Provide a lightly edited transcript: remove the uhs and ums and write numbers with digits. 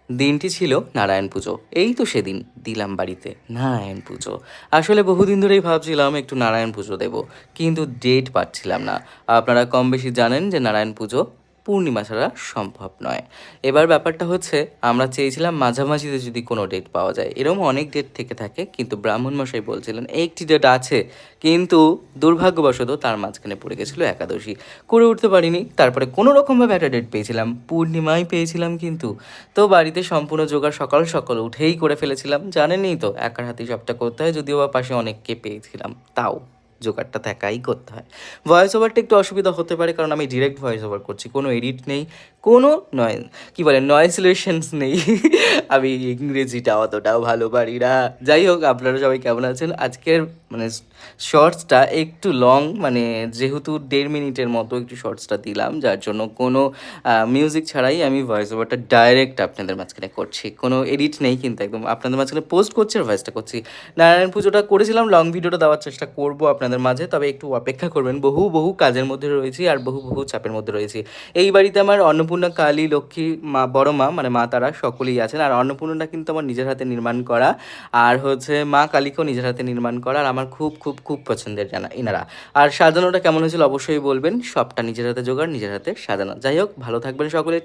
দিনটি ছিল নারায়ণ পুজো। এই তো সেদিন দিলাম বাড়িতে নারায়ণ পুজো। আসলে বহুদিন ধরেই ভাবছিলাম একটু নারায়ণ পুজো দেবো, কিন্তু ডেট পাচ্ছিলাম না। আপনারা কম বেশি জানেন যে নারায়ণ পুজো পূর্ণিমা ছাড়া সম্ভব নয়। এবার ব্যাপারটা হচ্ছে, আমরা চেয়েছিলাম মাঝামাঝিতে যদি কোনো ডেট পাওয়া যায়। এরকম অনেক ডেট থেকে থাকে, কিন্তু ব্রাহ্মণমশাই বলছিলেন একটি ডেট আছে, কিন্তু দুর্ভাগ্যবশত তার মাঝখানে পড়ে গেছিলো একাদশী। করে উঠতে পারিনি। তারপরে কোনো রকমভাবে একটা ডেট পেয়েছিলাম, পূর্ণিমায় পেয়েছিলাম কিন্তু। তো বাড়িতে সম্পূর্ণ জোগাড় সকাল সকাল উঠেই করে ফেলেছিলাম। জানেনই তো একার হাতেই সবটা করতে হয়, যদিও বা পাশে অনেককে পেয়েছিলাম, তাও জোগাড়টা তো একাই করতে হয়। ভয়েস ওভারটা একটু অসুবিধা হতে পারে, কারণ আমি ডিরেক্ট ভয়েস ওভার করছি, কোনো এডিট নেই, কোনো নয় কী বলে নয়েসলেশনস নেই। আমি ইংরেজিটা অতটাও ভালো পারি না। যাই হোক, আপনারা সবাই কেমন আছেন? আজকের মানে শর্টসটা একটু লং, মানে যেহেতু 1.5 মিনিটের মতো একটু শর্টসটা দিলাম, যার জন্য কোনো মিউজিক ছাড়াই আমি ভয়েস ওভারটা ডাইরেক্ট আপনাদের মাঝখানে করছি, কোনো এডিট নেই, কিন্তু একদম আপনাদের মাঝখানে পোস্ট করছি আর ভয়েসটা করছি। নারায়ণ পুজোটা করেছিলাম, লং ভিডিওটা দেওয়ার চেষ্টা করব আপনাদের মাঝে, তবে একটু অপেক্ষা করবেন। বহু বহু কাজের মধ্যে রয়েছি আর বহু বহু চাপের মধ্যে রয়েছি। এই বাড়িতে আমার অন্নপূর্ণা, কালী, লক্ষ্মী, মা, বড় মা মানে মা তারা সকলেই আছেন। আর অন্নপূর্ণাটা কিন্তু আমার নিজের হাতে নির্মাণ করা, আর হচ্ছে মা কালীকেও নিজের হাতে নির্মাণ করা, আর আমার খুব খুব খুব পছন্দের এনারা। আর সাজানোটা কেমন হয়েছিল অবশ্যই বলবেন। সবটা নিজের হাতে জোগাড়, নিজের হাতে সাজানো। যাই হোক, ভালো থাকবেন সকলে।